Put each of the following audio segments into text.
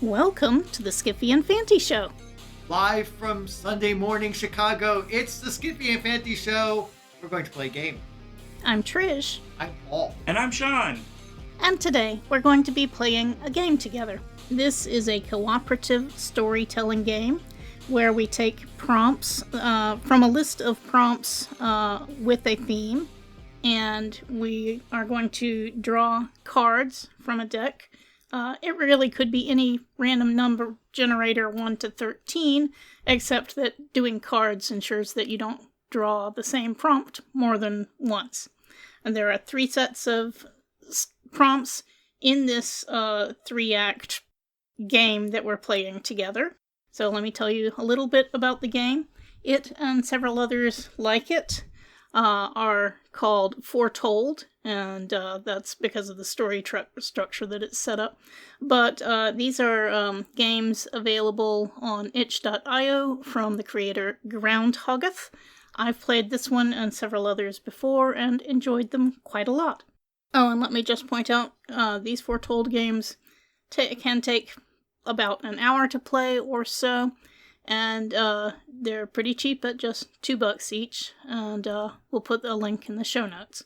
Welcome to the Skiffy and Fanty Show. Live from Sunday morning Chicago, it's the Skiffy and Fanty Show. We're going to play a game. I'm Trish. I'm Paul. And I'm Sean. And today we're going to be playing a game together. This is a cooperative storytelling game where we take prompts from a list of prompts with a theme, and we are going to draw cards from a deck. It really could be any random number generator 1 to 13, except that doing cards ensures that you don't draw the same prompt more than once. And there are 3 sets of prompts in this 3-act game that we're playing together. So let me tell you a little bit about the game. It and several others like it are called Foretold, and that's because of the story structure that it's set up. But these are games available on itch.io from the creator Groundhoggeth. I've played this one and several others before and enjoyed them quite a lot. Oh, and let me just point out, these Foretold games can take about an hour to play or so, and they're pretty cheap at just $2 each, and we'll put a link in the show notes.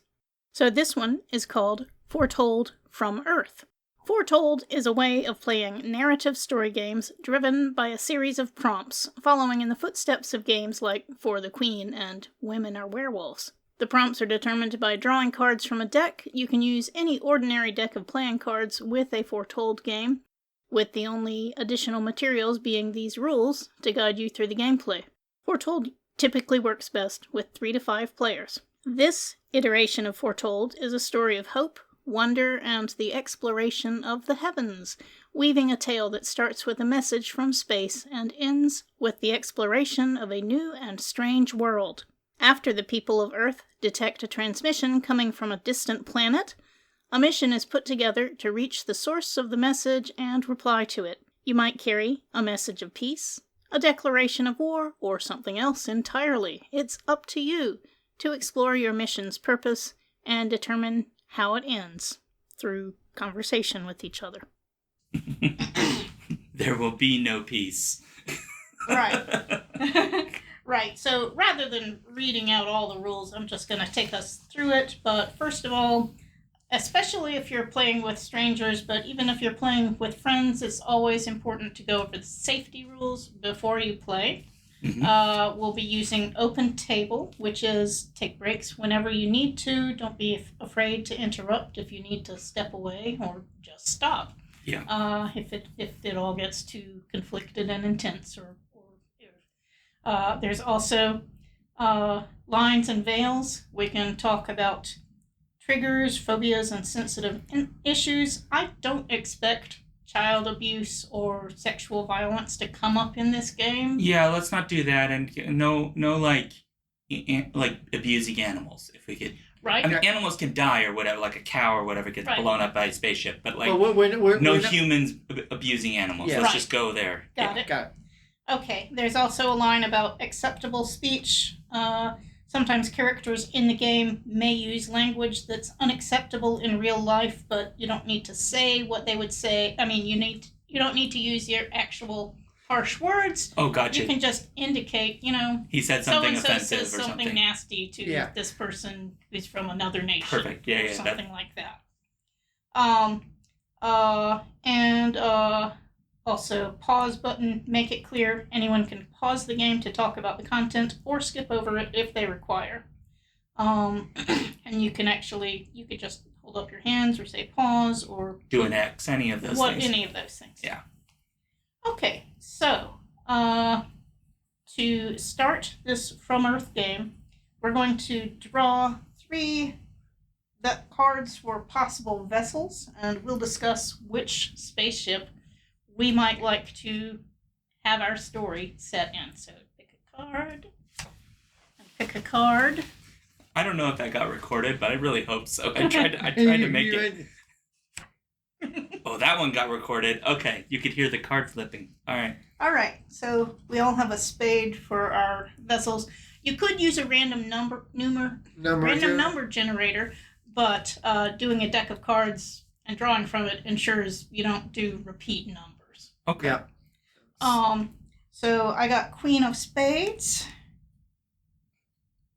So this one is called Foretold from Earth. Foretold is a way of playing narrative story games driven by a series of prompts, following in the footsteps of games like For the Queen and Women Are Werewolves. The prompts are determined by drawing cards from a deck. You can use any ordinary deck of playing cards with a Foretold game, with the only additional materials being these rules to guide you through the gameplay. Foretold typically works best with 3 to 5 players. This iteration of Foretold is a story of hope, wonder, and the exploration of the heavens, weaving a tale that starts with a message from space and ends with the exploration of a new and strange world. After the people of Earth detect a transmission coming from a distant planet, a mission is put together to reach the source of the message and reply to it. You might carry a message of peace, a declaration of war, or something else entirely. It's up to you to explore your mission's purpose and determine how it ends through conversation with each other. There will be no peace. Right. Right, so rather than reading out all the rules, I'm just going to take us through it. But first of all, especially if you're playing with strangers, but even if you're playing with friends, it's always important to go over the safety rules before you play. Mm-hmm. We'll be using open table, which is take breaks whenever you need to. Don't be afraid to interrupt if you need to step away or just stop. Yeah. If it all gets too conflicted and intense, there's also lines and veils. We can talk about triggers, phobias, and sensitive issues. I don't expect child abuse or sexual violence to come up in this game. Yeah, let's not do that, and no like abusing animals if we could. Right. I mean, animals can die or whatever, like a cow or whatever gets blown up by a spaceship, but like we're no not humans abusing animals. Yeah. Let's just go there. Got it. Got it. Okay, there's also a line about acceptable speech. Sometimes characters in the game may use language that's unacceptable in real life, but you don't need to say what they would say. I mean, you don't need to use your actual harsh words. Oh, gotcha. You can just indicate, he said something so-and-so offensive says or something nasty to this person who's from another nation. Perfect. Yeah, or something like that. Also, pause button, make it clear anyone can pause the game to talk about the content or skip over it if they require. And you could just hold up your hands or say pause or do an X, any of those things. Any of those things. Yeah. Okay, so to start this From Earth game, we're going to draw 3 cards for possible vessels, and we'll discuss which spaceship we might like to have our story set in. So pick a card. And pick a card. I don't know if that got recorded, but I really hope so. I tried to make it. Oh, that one got recorded. Okay, you could hear the card flipping. All right. So we all have a spade for our vessels. You could use a random number generator, but doing a deck of cards and drawing from it ensures you don't do repeat numbers. Okay. Yep. So I got Queen of Spades.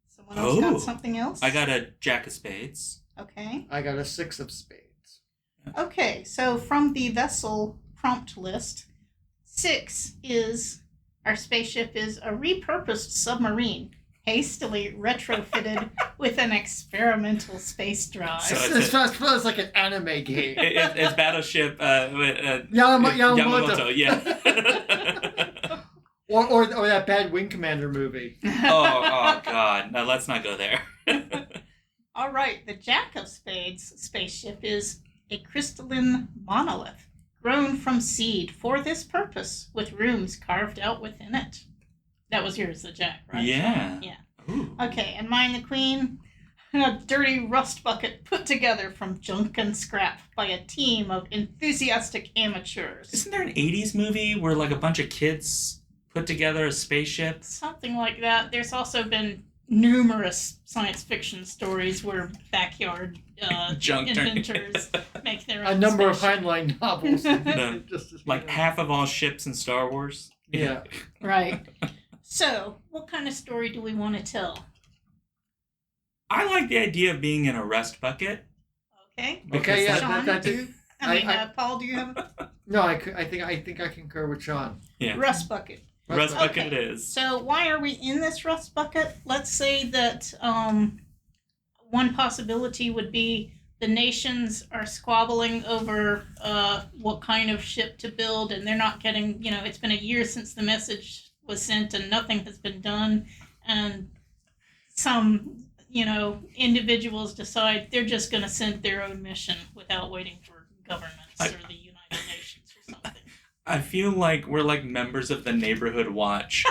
Someone else got something else? I got a Jack of Spades. Okay. I got a 6 of spades. Okay, so from the vessel prompt list, 6 is our spaceship is a repurposed submarine, hastily retrofitted with an experimental space drive. So it's like an anime game. It's Battleship Yamamoto. Yeah. or that bad Wing Commander movie. Oh God! No, let's not go there. All right, the Jack of Spades spaceship is a crystalline monolith grown from seed for this purpose, with rooms carved out within it. That was yours, the Jack, right? Yeah. Yeah. Ooh. Okay, and mine, the Queen, a dirty rust bucket put together from junk and scrap by a team of enthusiastic amateurs. Isn't there an 80s movie where like a bunch of kids put together a spaceship? Something like that. There's also been numerous science fiction stories where backyard Junk inventors make their own A number spaceship. of Heinlein novels. No, Just like half of all ships in Star Wars. Yeah. Right. So, what kind of story do we want to tell? I like the idea of being in a rust bucket. Okay. Okay, yeah, Sean, that too. Paul, do you have No, I think I concur with Sean. Yeah. rust bucket? Rust bucket Okay. it is. So why are we in this rust bucket? Let's say that one possibility would be the nations are squabbling over what kind of ship to build, and they're not getting, it's been a year since the message was sent and nothing has been done, and some, individuals decide they're just going to send their own mission without waiting for governments or the United Nations or something. I feel like we're like members of the neighborhood watch.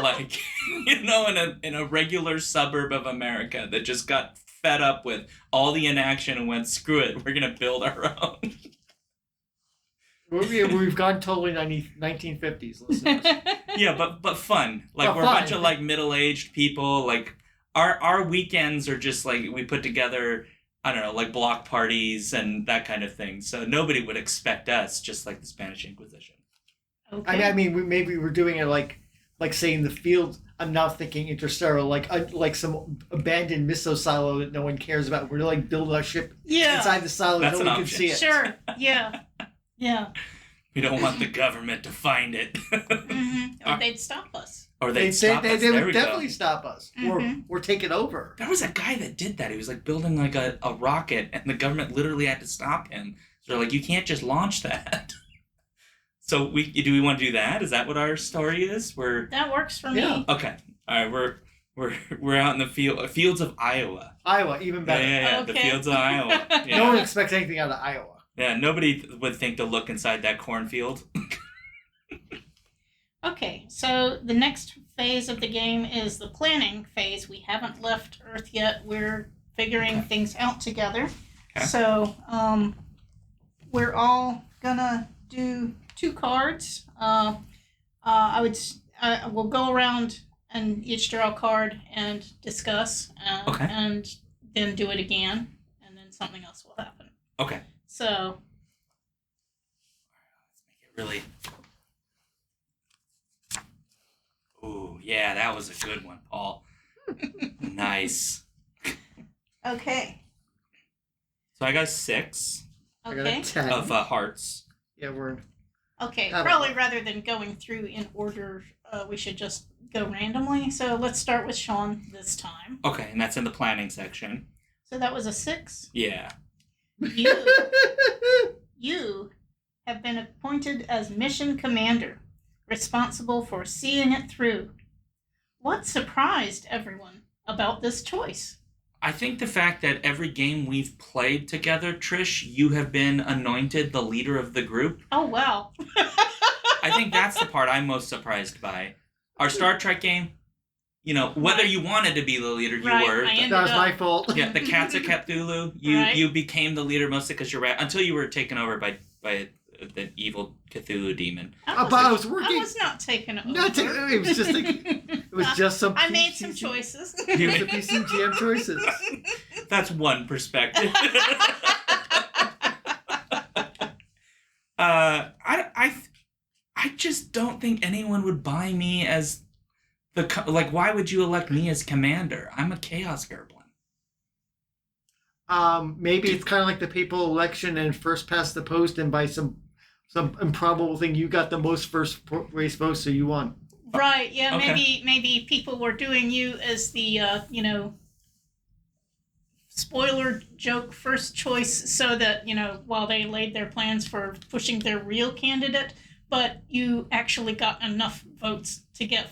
Like, in a regular suburb of America that just got fed up with all the inaction and went, screw it, we're going to build our own. We've gone totally 1950s, listeners. Yeah, but fun. Like, we're a bunch of, like, middle-aged people. Like, our weekends are just, like, we put together, I don't know, like, block parties and that kind of thing. So nobody would expect us, just like the Spanish Inquisition. Okay. I mean, maybe we're doing it like say in the field. I'm now thinking Interstellar, like some abandoned missile silo that no one cares about. We're like building our ship inside the silo, That's no one an can option. see it. Sure. Yeah. Yeah. We don't want the government to find it. Mm-hmm. Or they'd stop us. Or they'd stop us. They There would we definitely go. stop us, Mhm. or take it over. There was a guy that did that. He was like building like a rocket, and the government literally had to stop him. So they're like, you can't just launch that. So do we want to do that? Is that what our story is? That works for Yeah. me. Okay. All right. We're out in the fields of Iowa. Iowa, even better. Yeah. Okay. The fields of Iowa. Yeah. No one expects anything out of Iowa. Yeah. Nobody would think to look inside that cornfield. Okay, so the next phase of the game is the planning phase. We haven't left Earth yet. We're figuring things out together. Okay. So we're all gonna do 2 cards. We'll go around and each draw a card and discuss, Okay. and then do it again, and then something else will happen. Okay. So Let's make it really. Ooh, yeah, that was a good one, Paul. Nice. okay, So I got 6 I got a okay. 10. of hearts. Yeah, we're. Okay, I don't probably know. rather than going through in order, we should just go randomly. So let's start with Sean this time. Okay, and that's in the planning section. So that was a 6. Yeah. You have been appointed as mission commander, responsible for seeing it through. What surprised everyone about this choice? I think the fact that every game we've played together, Trish, you have been anointed the leader of the group. Oh, wow. I think that's the part I'm most surprised by. Our Star Trek game, whether you wanted to be the leader, you Right, were. I ended That was up- my fault. Yeah, the Cats of Cthulhu, Right. you became the leader mostly because you're until you were taken over by the evil Cthulhu demon. But I was I working. was not taken over. It was just it was just some. I made some PCC choices. It was the PCGM choices. That's one perspective. I just don't think anyone would buy me as why would you elect me as commander? I'm a Chaos Gerblin. Maybe it's kind of like the papal election and first past the post, and by some improbable thing, you got the most first race votes, so you won. Right, yeah, Okay. maybe people were doing you as the, spoiler joke first choice so that, while they laid their plans for pushing their real candidate, but you actually got enough votes to get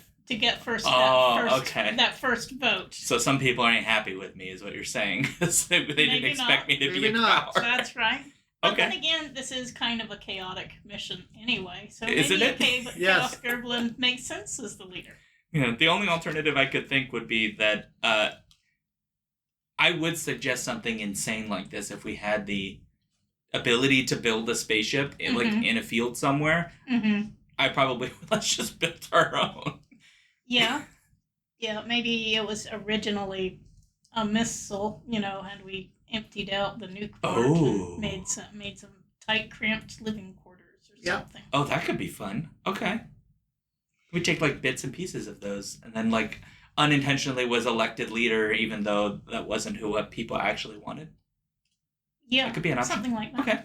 first okay. that first vote. So some people aren't happy with me, is what you're saying. They didn't expect me to be in not. power. That's right. But Okay. then again, this is kind of a chaotic mission anyway, so Isn't maybe it? Chaos Gerblin makes sense as the leader. The only alternative I could think would be that I would suggest something insane like this if we had the ability to build a spaceship in a field somewhere. Mm-hmm. I probably let's just build our own. Yeah. Yeah, maybe it was originally a missile, and we emptied out the nuke port and made some tight, cramped living quarters or something. Oh, that could be fun. Okay. We take bits and pieces of those, and then unintentionally was elected leader, even though that wasn't who people actually wanted. Yeah, it could be an option. Something like that. Okay.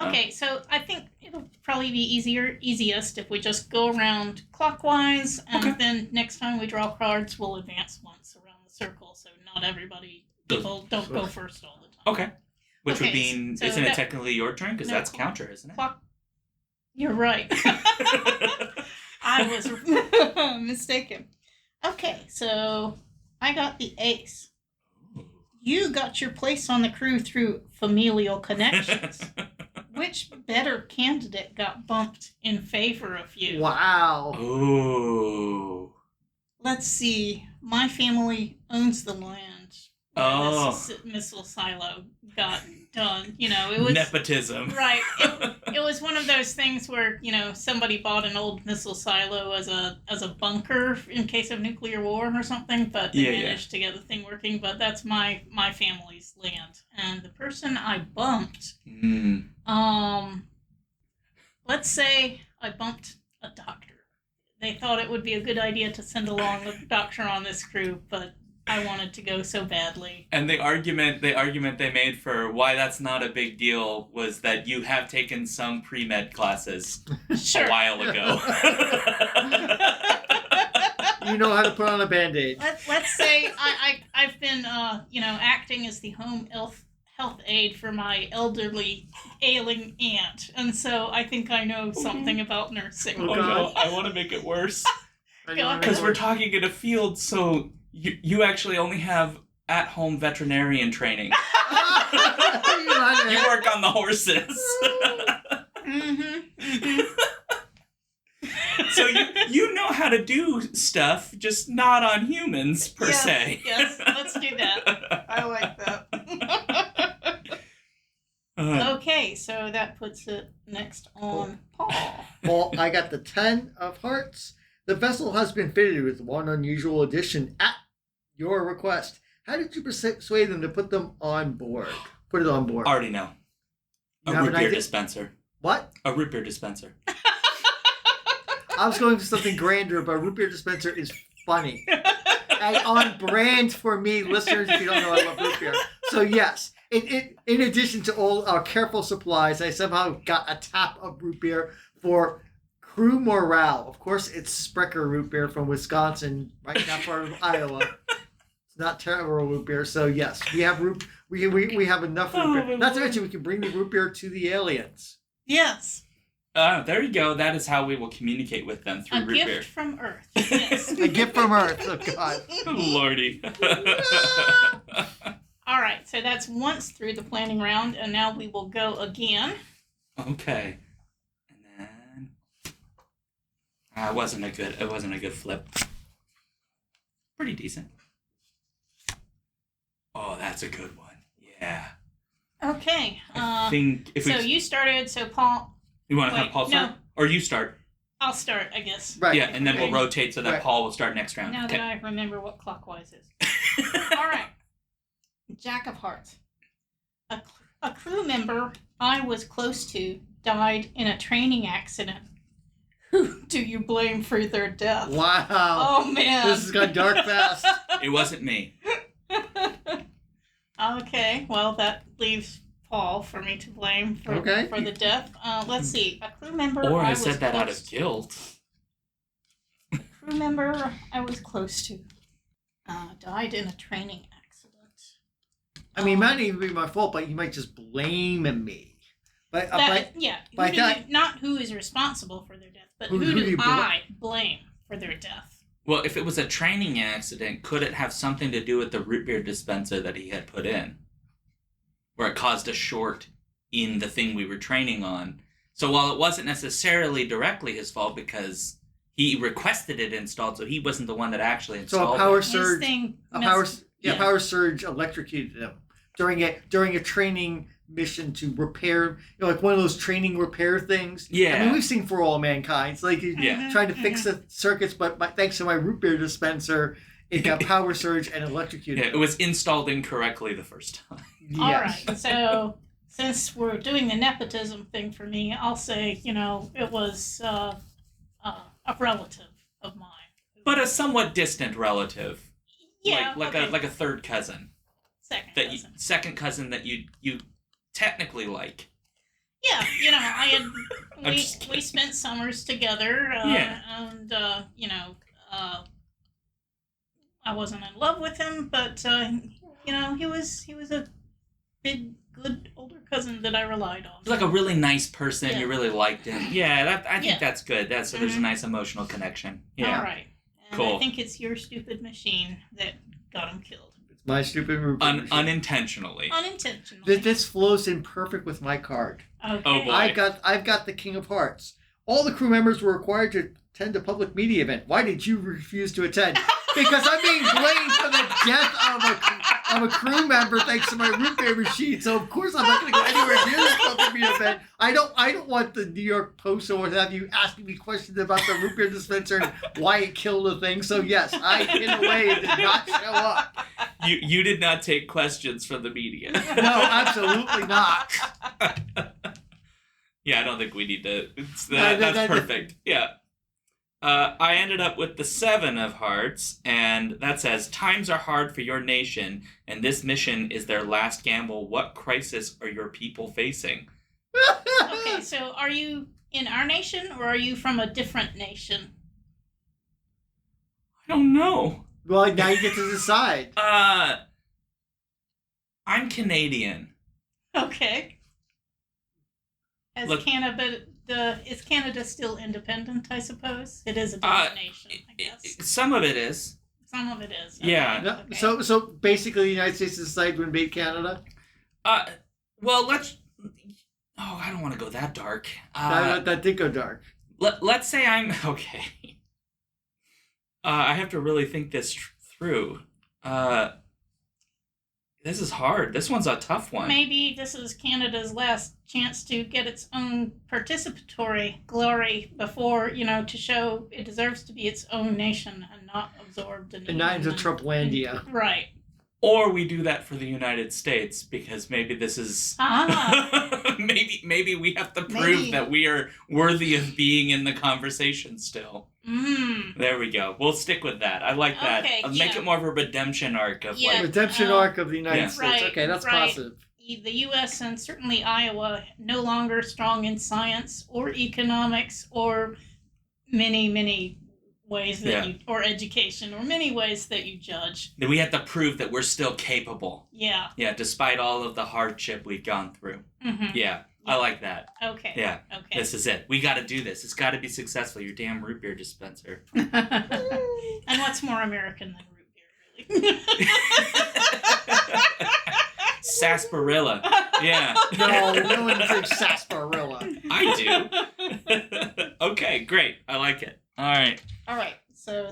Okay, so I think it'll probably be easiest if we just go around clockwise, and then next time we draw cards, we'll advance once around the circle, so not people don't go first all the time. Okay. Which would mean, so isn't it technically your turn? Because that's counter, isn't it? You're right. I was mistaken. Okay, so I got the ace. You got your place on the crew through familial connections. Which better candidate got bumped in favor of you? Wow. Ooh. Let's see. My family owns the land. This missile silo got done. It was nepotism. Right. It was one of those things where somebody bought an old missile silo as a bunker in case of nuclear war or something, but they managed to get the thing working. But that's my family's land, and the person I bumped. Let's say I bumped a doctor. They thought it would be a good idea to send along a doctor on this crew, but I wanted to go so badly. And the argument they made for why that's not a big deal was that you have taken some pre-med classes a while ago. You know how to put on a Band-Aid. Let's say I've been acting as the home health aide for my elderly ailing aunt, and so I think I know something about nursing. Oh no, I want to make it worse. Because we're talking in a field, so you actually only have at-home veterinarian training. You work on the horses. So you know how to do stuff, just not on humans per se. Yes, let's do that. I like that. Okay, so that puts it next on Paul. Well, I got the 10 of hearts. The vessel has been fitted with one unusual addition at your request. How did you persuade them to put it on board? Already know. A root beer dispenser. What? A root beer dispenser. I was going for something grander, but a root beer dispenser is funny. And on brand for me, listeners, if you don't know, I love root beer. So yes, in addition to all our careful supplies, I somehow got a tap of root beer for crew morale. Of course, it's Sprecher root beer from Wisconsin, right now part of Iowa. It's not terrible root beer. So yes, we have we have enough root beer. Not to mention we can bring the root beer to the aliens. Yes. There you go. That is how we will communicate with them through root beer. A gift from Earth. Yes. A gift from Earth. Oh God. Lordy. All right. So that's once through the planning round, and now we will go again. Okay. And then it wasn't a good flip. Pretty decent. Oh, that's a good one. Yeah. Okay. I think if you started. So Paul. You want to have Paul start? No. Or you start? I'll start, I guess. Right. Yeah, and then we'll rotate so that Paul will start next round. Now that I remember what clockwise is. All right. Jack of Hearts. A crew member I was close to died in a training accident. Who do you blame for their death? Wow. Oh, man. This has gone dark fast. It wasn't me. Okay, well, that leaves Paul for me to blame for the death. Let's see. A crew member Or I was said that out close of guilt. A crew member I was close to died in a training accident. I mean, it might not even be my fault, but you might just blame me. But Not who is responsible for their death, but who do I blame for their death? Well, if it was a training accident, could it have something to do with the root beer dispenser that he had put in? Where it caused a short in the thing we were training on. So while it wasn't necessarily directly his fault because he requested it installed, so he wasn't the one that actually installed it. So a power surge electrocuted him during a training mission to repair, like one of those training repair things. Yeah. I mean, we've seen For All Mankind. It's like trying to fix the circuits, but thanks to my root beer dispenser, it got power surge and electrocuted. Yeah, it was installed incorrectly the first time. Yes. All right, so since we're doing the nepotism thing for me, I'll say, it was a relative of mine. But a somewhat distant relative. Yeah, like a third cousin. Second cousin that you technically like. Yeah, we spent summers together, and I wasn't in love with him, but he was a big, good older cousin that I relied on. He's like a really nice person. Yeah. You really liked him. Yeah, I think that's good. So there's a nice emotional connection. Yeah. All right. And cool. I think it's your stupid machine that got him killed. It's my stupid root beer machine. Unintentionally. This flows in perfect with my card. Okay. Oh boy. I've got the King of Hearts. All the crew members were required to attend a public media event. Why did you refuse to attend? Because I'm being blamed for the death of a crew member thanks to my root beer machine. So of course I'm not going to go anywhere near this public media event. I don't want the New York Post or what have you asking me questions about the root beer dispenser and why it killed the thing. So yes, I in a way did not show up. You did not take questions from the media. No, absolutely not. Yeah, I don't think we need to. That's perfect. Yeah. I ended up with the 7 of Hearts, and that says, times are hard for your nation, and this mission is their last gamble. What crisis are your people facing? Okay, so are you in our nation, or are you from a different nation? I don't know. Well, now you get to decide. I'm Canadian. Okay. Is Canada still independent, I suppose? It is a different nation, I guess. Some of it is. Some of it is. Okay. Yeah. Okay. So basically the United States decided to invade Canada? Well, let's... Oh, I don't want to go that dark. That did go dark. Let's say I'm... Okay. I have to really think this through. This is hard. This one's a tough one. Maybe this is Canada's last chance to get its own participatory glory before, to show it deserves to be its own nation and not absorbed in... And not into Trumplandia. Right. Or we do that for the United States, because maybe this is... maybe we have to prove that we are worthy of being in the conversation still. There we go. We'll stick with that. I like that. Okay, Make it more of a redemption arc of redemption arc of the United States. Right, okay, that's positive. The U.S. and certainly Iowa no longer strong in science or economics or many, many ways that or education or many ways that you judge. That we have to prove that we're still capable. Yeah. Yeah, despite all of the hardship we've gone through. Mm-hmm. Yeah. I like that. Okay. Yeah. Okay. This is it. We got to do this. It's got to be successful. Your damn root beer dispenser. And what's more American than root beer, really? Sarsaparilla. Yeah. No one drinks sarsaparilla. I do. Okay, great. I like it. All right. All right. So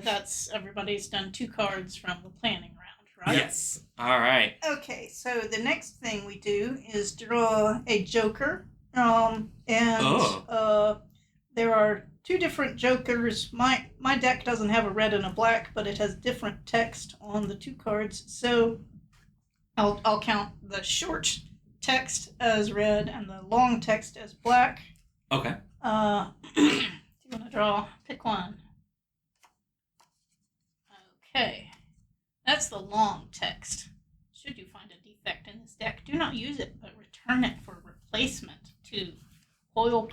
everybody's done 2 cards from the planning round, right? Yes. All right. Okay, so the next thing we do is draw a joker. There are 2 different jokers. My deck doesn't have a red and a black, but it has different text on the 2 cards. So I'll count the short text as red and the long text as black. Okay. Do you want to draw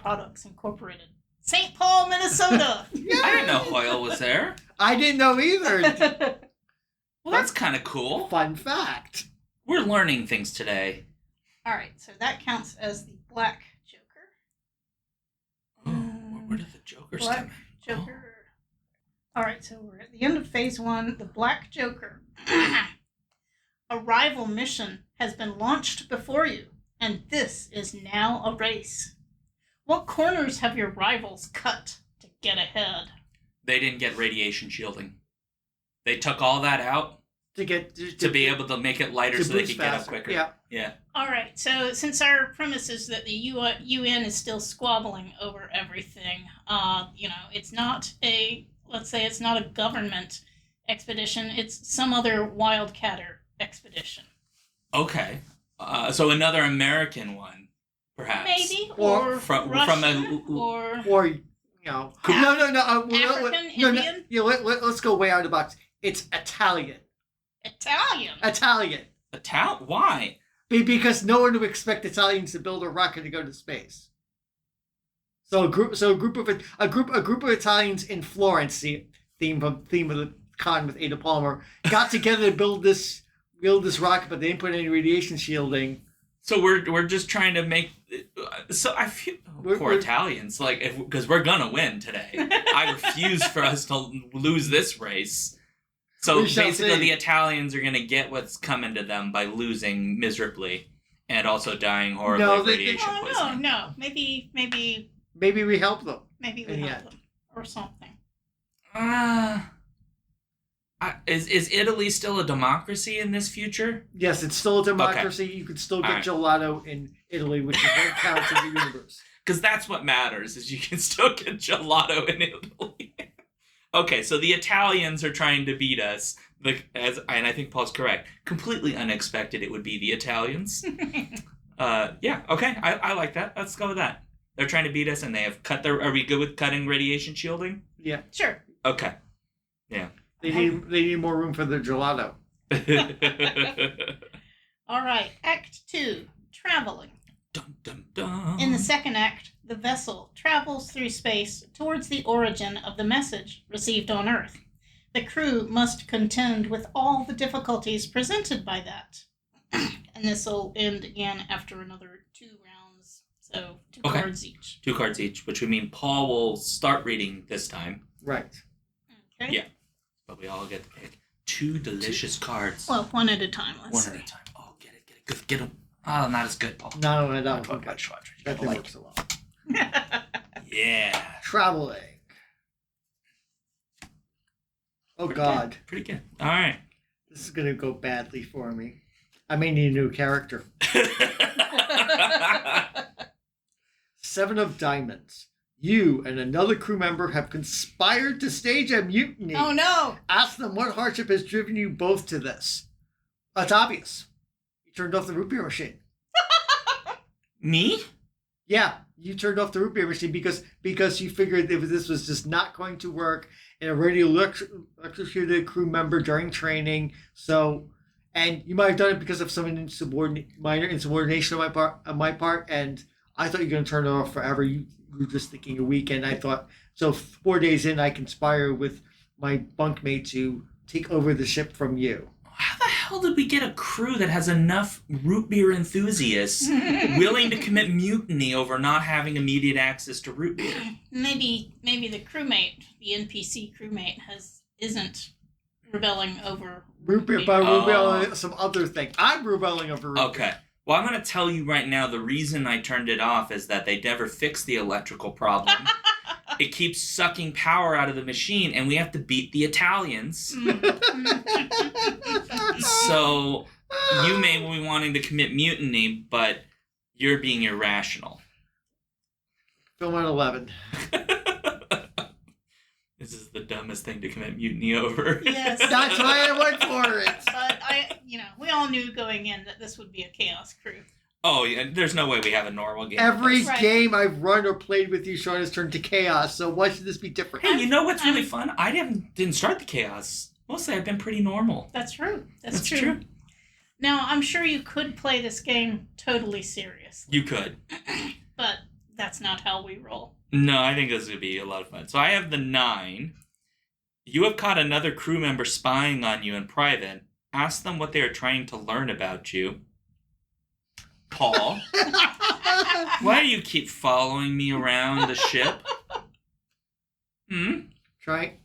Products Incorporated, St. Paul, Minnesota. I didn't know Hoyle was there. I didn't know either. Well, that's kind of cool. Fun fact. We're learning things today. All right, so that counts as the Black Joker. Oh, where did the Jokers Black come in? Joker. All right, so we're at the end of phase 1. The Black Joker. A rival mission has been launched before you, and this is now a race. What corners have your rivals cut to get ahead? They didn't get radiation shielding. They took all that out To be able to make it lighter so they could get up faster. quicker. Yeah. All right, so since our premise is that the UN is still squabbling over everything, it's not let's say it's not a government expedition, it's some other wildcatter expedition. Okay. So another American one, perhaps. Maybe, Or or from Russian, Or no. African, Indian? Let's go way out of the box. It's Italian. Italian. Why? Because no one would expect Italians to build a rocket to go to space. So a group of Italians in Florence, the theme of the con with Ada Palmer, got together to build this rocket, but they didn't put any radiation shielding. So we're just trying to make. So I feel poor Italians, because we're gonna win today. I refuse for us to lose this race. So basically, the Italians are gonna get what's coming to them by losing miserably, and also dying horribly of radiation poisoning. No. Maybe we help them. Maybe we help them or something. Is Italy still a democracy in this future? Yes, it's still a democracy. Okay. You could still get gelato in Italy, which is what counts in the universe. Because that's what matters, is you can still get gelato in Italy. Okay, so the Italians are trying to beat us, and I think Paul's correct. Completely unexpected it would be the Italians. Yeah, okay, I like that. Let's go with that. They're trying to beat us, and they have cut their... Are we good with cutting radiation shielding? Yeah. Sure. Okay. Yeah. They need more room for the gelato. All right, Act 2, Traveling. Dun, dun, dun. In the second act, the vessel travels through space towards the origin of the message received on Earth. The crew must contend with all the difficulties presented by that. And this will end again after another 2 rounds, so 2 cards each. 2 cards each, which would mean Paul will start reading this time. Right. Okay. Yeah. But we all get to pick 2 delicious cards. Well, 1 at a time, let's see. 1 at a time. Oh, get it. Good. Get them. Oh, not as good, Paul. No. That works a lot. Yeah. Traveling. Oh, God. Pretty good. All right. This is going to go badly for me. I may need a new character. 7 of Diamonds. You and another crew member have conspired to stage a mutiny. Oh, no. Ask them what hardship has driven you both to this. It's obvious. You turned off the root beer machine. Me? Yeah, you turned off the root beer machine because you figured if this was just not going to work and already electrocuted a crew member during training. So, and you might have done it because of some minor insubordination on my part, and I thought you were going to turn it off forever. You were just thinking a week, and I thought, so 4 days in, I conspire with my bunkmate to take over the ship from you. How the hell did we get a crew that has enough root beer enthusiasts willing to commit mutiny over not having immediate access to root beer? Maybe the crewmate, the NPC crewmate, isn't rebelling over root beer, but rebelling some other thing. I'm rebelling over root beer. Okay. Well, I'm going to tell you right now, the reason I turned it off is that they never fixed the electrical problem. It keeps sucking power out of the machine, and we have to beat the Italians. So you may be wanting to commit mutiny, but you're being irrational. Film on 11. This is the dumbest thing to commit mutiny over. Yes. That's why I went for it. But we all knew going in that this would be a chaos crew. Oh, yeah, there's no way we have a normal game. Every game I've run or played with you, Sean, has turned to chaos, so why should this be different? Hey, you know what's really fun? I didn't start the chaos. Mostly I've been pretty normal. That's true. That's true. Now, I'm sure you could play this game totally serious. You could. But that's not how we roll. No, I think this is going to be a lot of fun. So I have the 9. You have caught another crew member spying on you in private. Ask them what they are trying to learn about you. Paul, why do you keep following me around the ship? Trying.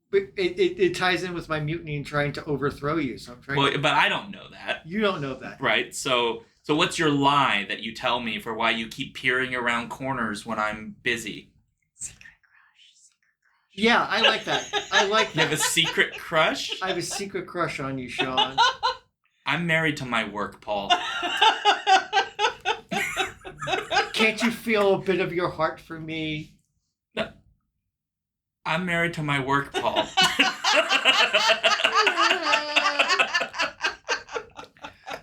But it ties in with my mutiny and trying to overthrow you. So I'm trying. Well, but I don't know that. You don't know that, right? So what's your lie that you tell me for why you keep peering around corners when I'm busy? Secret crush. Yeah, I like that. I like that. You have a secret crush? I have a secret crush on you, Sean. I'm married to my work, Paul. Can't you feel a bit of your heart for me? No. I'm married to my work, Paul.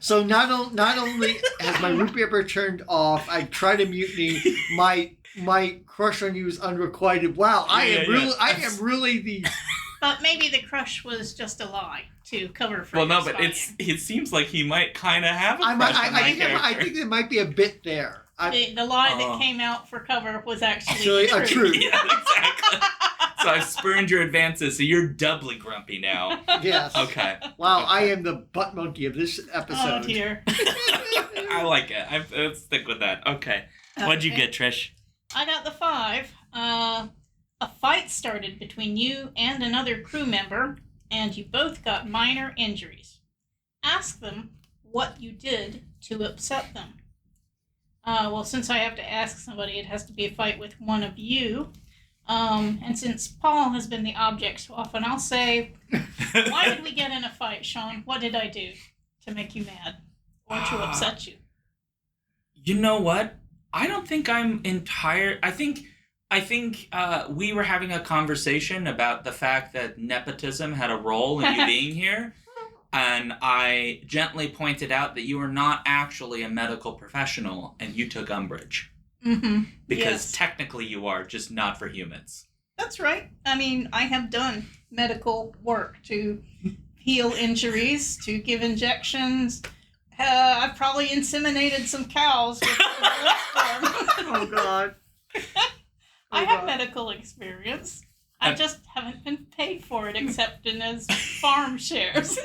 So not only has my root beer turned off, I try to mutiny. My crush on you is unrequited. Wow, I am really the. But maybe the crush was just a lie to cover for. Well, no, but it seems like he might kind of have a crush on my character. I think there might be a bit there. The lie that came out for cover was actually a truth. Yeah, exactly. So I've spurned your advances, so you're doubly grumpy now. Yes. Okay. Wow, okay. I am the butt monkey of this episode. Oh, dear. I like it. Let's stick with that. Okay. What'd you get, Trish? I got the 5. A fight started between you and another crew member, and you both got minor injuries. Ask them what you did to upset them. Well, since I have to ask somebody, it has to be a fight with one of you. And since Paul has been the object so often, I'll say, why did we get in a fight, Sean? What did I do to make you mad or to upset you? You know what? I don't think I'm I think we were having a conversation about the fact that nepotism had a role in you being here. And I gently pointed out that you are not actually a medical professional, and you took umbrage. Mm-hmm. Because technically you are, just not for humans. That's right. I mean, I have done medical work to heal injuries, to give injections. I've probably inseminated some cows with Oh, God. I have medical experience. I just haven't been paid for it, except in as farm shares.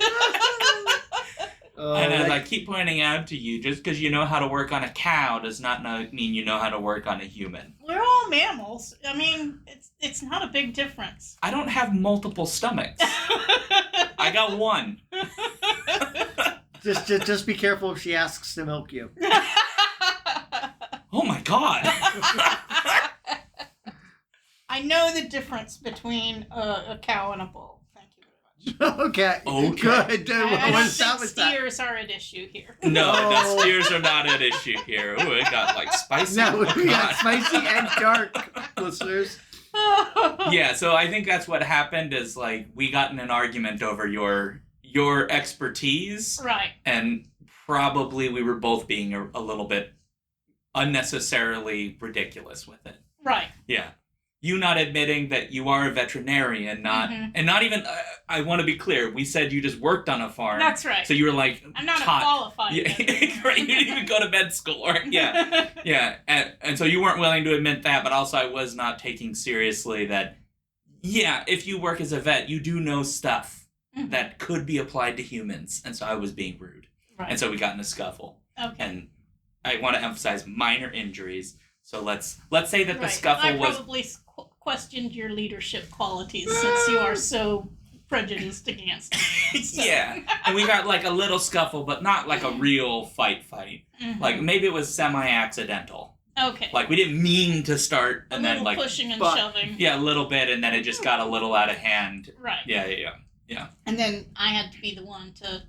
And as I keep pointing out to you, just because you know how to work on a cow does not mean you know how to work on a human. We're all mammals. I mean, it's not a big difference. I don't have multiple stomachs. I got one. Just be careful if she asks to milk you. Oh my God. I know the difference between a cow and a bull. Thank you very much. Okay. Good. I don't think steers are at issue here. No, the steers are not at issue here. Ooh, it got like spicy. No, we got spicy and dark, listeners. Yeah, so I think that's what happened is like we got in an argument over your expertise. Right. And probably we were both being a little bit unnecessarily ridiculous with it. Right. Yeah. You not admitting that you are a veterinarian, and not even, I want to be clear, we said you just worked on a farm. That's right. So you were like, I'm not taught. a qualified Yeah, right, you didn't even go to med school. Or, yeah, yeah. And so you weren't willing to admit that, but also I was not taking seriously that, yeah, if you work as a vet, you do know stuff that could be applied to humans. And so I was being rude. Right. And so we got in a scuffle. Okay. And I want to emphasize minor injuries. So let's say that the scuffle was... I probably questioned your leadership qualities since you are so prejudiced against me. So. Yeah, and we got like a little scuffle, but not like a real fight. Mm-hmm. Like maybe it was semi-accidental. Okay. Like we didn't mean to start, and then like pushing and shoving. Yeah, a little bit, and then it just got a little out of hand. Right. Yeah. And then I had to be the one to,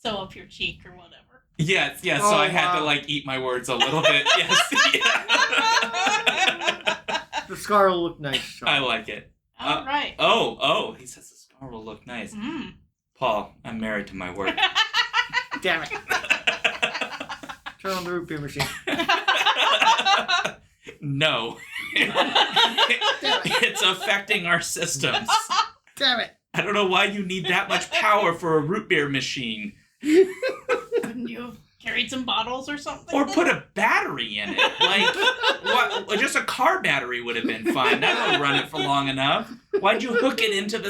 sew up your cheek or whatever. Yes. So I had to like eat my words a little bit. Yes. Yeah. The scar will look nice, Sean. I like it. All right. Oh, he says the scar will look nice. Mm. Paul, I'm married to my work. Damn it. Turn on the root beer machine. No. It's affecting our systems. Damn it. I don't know why you need that much power for a root beer machine. Couldn't you have carried some bottles or something. Or put a battery in it. Like, what? Just a car battery would have been fine. That would run it for long enough. Why'd you hook it into the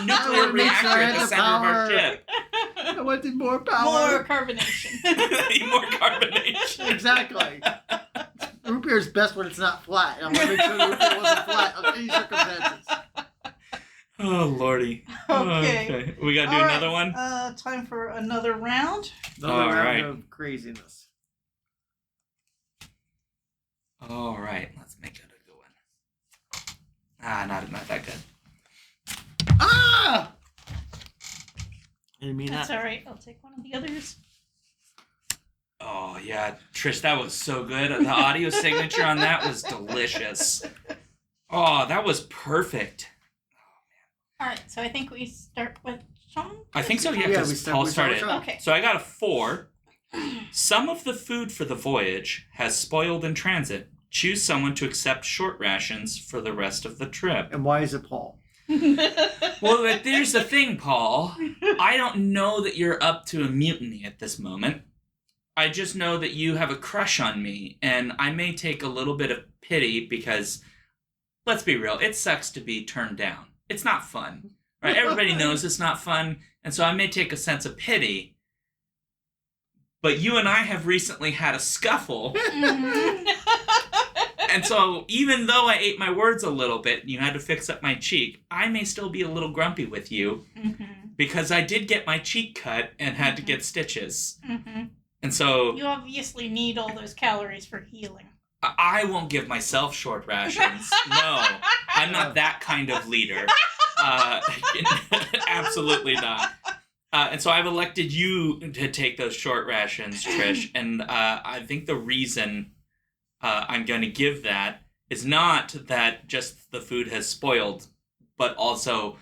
nuclear reactor at the center of our ship? I wanted more power. More carbonation. More carbonation. Exactly. Root beer is best when it's not flat. I want to make sure the root beer wasn't flat under any circumstances. Oh, Lordy. Okay. We got to do another one? Time for another round. Another round of craziness. All right. Let's make it a good one. Not that good. Ah! I didn't mean That's that. all right. I'll take one of the others. Oh, yeah. Trish, that was so good. The audio signature on that was delicious. Oh, that was perfect. All right. So I think we start with Sean. I think so, yeah. Yeah, Because Paul started. Okay. So I got a 4. Some of the food for the voyage has spoiled in transit. Choose someone to accept short rations for the rest of the trip. And why is it Paul? Well, there's the thing, Paul. I don't know that you're up to a mutiny at this moment. I just know that you have a crush on me, and I may take a little bit of pity because, let's be real, it sucks to be turned down. It's not fun, right? Everybody knows it's not fun, and so I may take a sense of pity. But you and I have recently had a scuffle, and so even though I ate my words a little bit and you had to fix up my cheek, I may still be a little grumpy with you because I did get my cheek cut and had to get stitches. And so... You obviously need all those calories for healing. I won't give myself short rations. No, I'm not that kind of leader. Absolutely not. And so I've elected you to take those short rations, Trish. And I think the reason I'm going to give that is not that just the food has spoiled, but also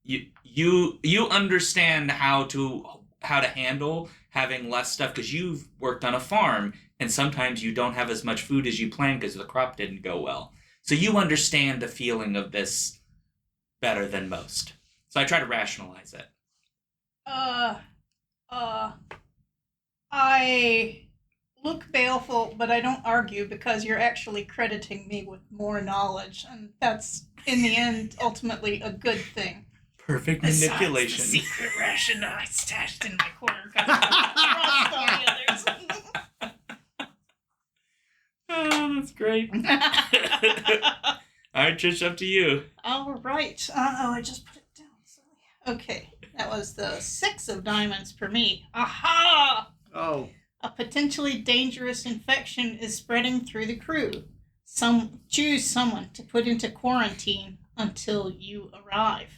you understand how to handle having less stuff because you've worked on a farm and sometimes you don't have as much food as you planned because the crop didn't go well. So you understand the feeling of this better than most. So I try to rationalize it. I look baleful, but I don't argue because you're actually crediting me with more knowledge, and that's, in the end, ultimately a good thing. Perfect manipulation. Besides the secret ration I stashed in my corner because I trust all the others. Oh, that's great. All right, Trish, up to you. All right. I just put it down. Sorry. Okay. That was the 6 of diamonds for me. Aha! Oh. A potentially dangerous infection is spreading through the crew. Choose someone to put into quarantine until you arrive.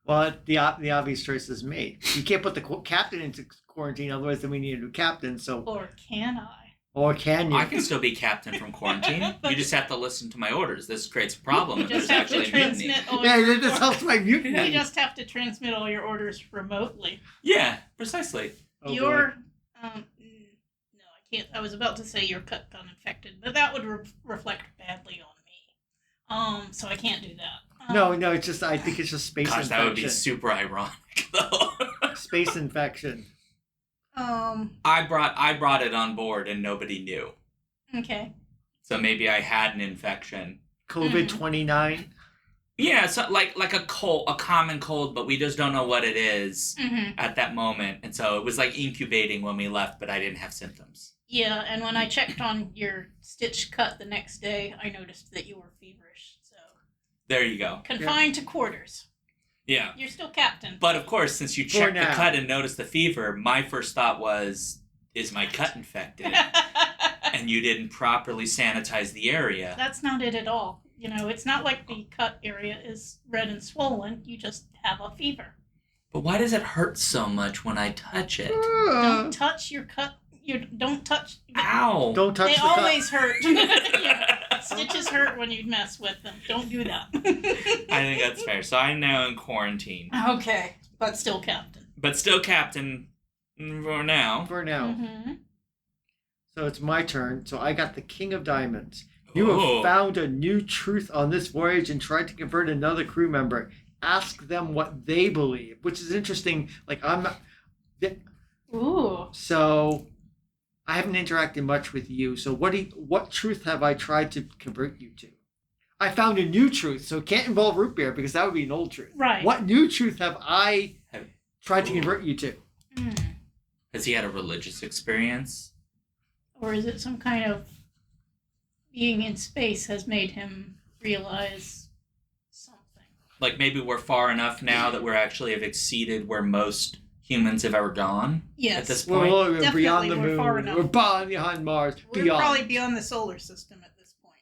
Well, the obvious choice is me. You can't put the captain into quarantine, otherwise then we need a new captain. So. Or can I? Or can you? I can still be captain from quarantine. You just have to listen to my orders. This creates a problem You if just there's have to actually a mutiny. transmit. Yeah, this helps my mutiny. You just have to transmit all your orders remotely. Yeah, precisely. Oh, no, I can't. I was about to say your cut got infected, but that would reflect badly on me. So I can't do that. No, it's just I think it's just space Gosh, infection. that would be super ironic, though. Space infection. I brought it on board and nobody knew. Okay. So maybe I had an infection. COVID-29. Yeah, so like a common cold, but we just don't know what it is at that moment. And so it was like incubating when we left, but I didn't have symptoms. Yeah, and when I checked on your stitch cut the next day, I noticed that you were feverish. So there you go. Confined to quarters. Yeah. You're still captain. But of course, since you checked the cut and noticed the fever, my first thought was, is my cut infected? And you didn't properly sanitize the area. That's not it at all. You know, it's not like the cut area is red and swollen. You just have a fever. But why does it hurt so much when I touch it? Don't touch your cut. Don't touch. Ow! Don't touch they the cut. They always hurt. Yeah. Stitches hurt when you mess with them. Don't do that. I think that's fair. So I'm now in quarantine. Okay, but still captain. But still captain for now. For now. Mm-hmm. So it's my turn. So I got the King of Diamonds. You have found a new truth on this voyage and tried to convert another crew member. Ask them what they believe, which is interesting. Like, I'm not... Ooh. So I haven't interacted much with you. So what truth have I tried to convert you to? I found a new truth, so it can't involve root beer because that would be an old truth. Right. What new truth have I tried to convert you to? Has he had a religious experience? Or is it some kind of being in space has made him realize something? Like maybe we're far enough now that we're actually have exceeded where most humans have ever gone. Yes. At this point. We're beyond the moon. Far enough. We're beyond Mars. We're probably beyond the solar system at this point.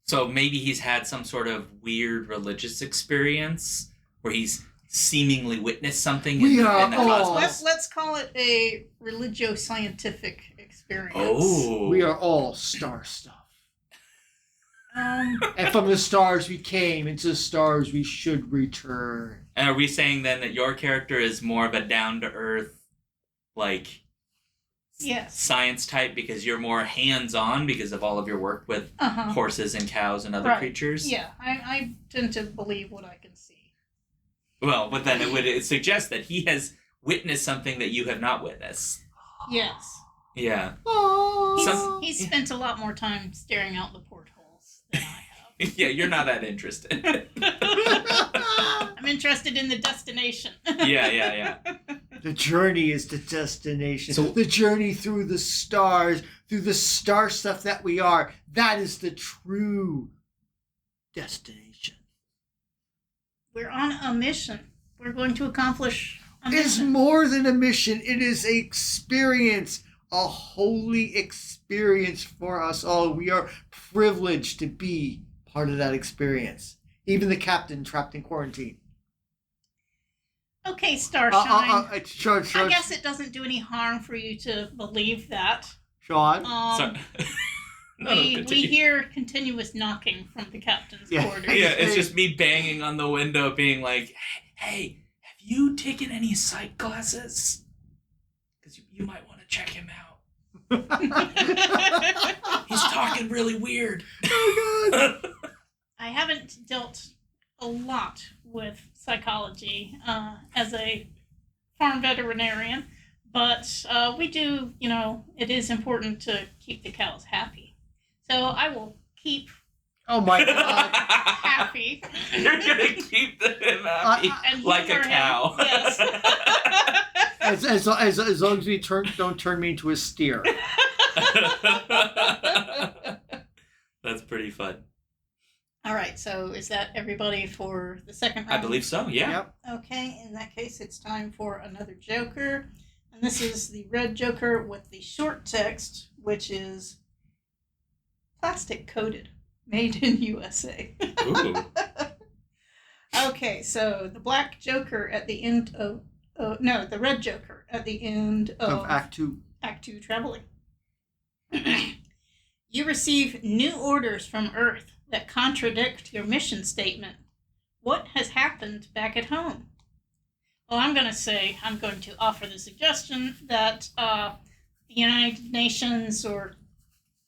So maybe he's had some sort of weird religious experience where he's seemingly witnessed something in the cosmos. Let's call it a religio-scientific experience. Oh. We are all star stuff. And from the stars we came, into the stars we should return. And are we saying then that your character is more of a down-to-earth, like, science type because you're more hands-on because of all of your work with horses and cows and other creatures? Yeah, I tend to believe what I can see. Well, but then it would suggest that he has witnessed something that you have not witnessed. Yes. Yeah. He's spent a lot more time staring out the portholes than I have. Yeah, you're not that interested. I'm interested in the destination. Yeah. The journey is the destination. So the journey through the stars, through the star stuff that we are, that is the true destination. We're on a mission. We're going to accomplish a mission. It's more than a mission. It is an experience, a holy experience for us all. We are privileged to be part of that experience. Even the captain trapped in quarantine. Okay, Starshine. I guess it doesn't do any harm for you to believe that. Sean? We hear continuous knocking from the captain's quarters. Yeah, it's just me banging on the window being like, hey, have you taken any sight glasses? Because you might want to check him out. He's talking really weird. Oh, God. I haven't dealt a lot with psychology as a farm veterinarian, but we do, it is important to keep the cows happy. So I will keep Oh my God. happy. You're going to keep them happy like a cow. Yes. As long as we don't turn me into a steer. That's pretty fun. All right, so is that everybody for the second round? I believe so, yeah. Yep. Okay, in that case, it's time for another Joker. And this is the red Joker with the short text, which is plastic coated, made in USA. Ooh. Okay, so the black Joker at the end of... the red Joker at the end of Act 2. Act 2 Traveling. You receive new orders from Earth that contradict your mission statement. What has happened back at home? Well, I'm going to offer the suggestion that the United Nations or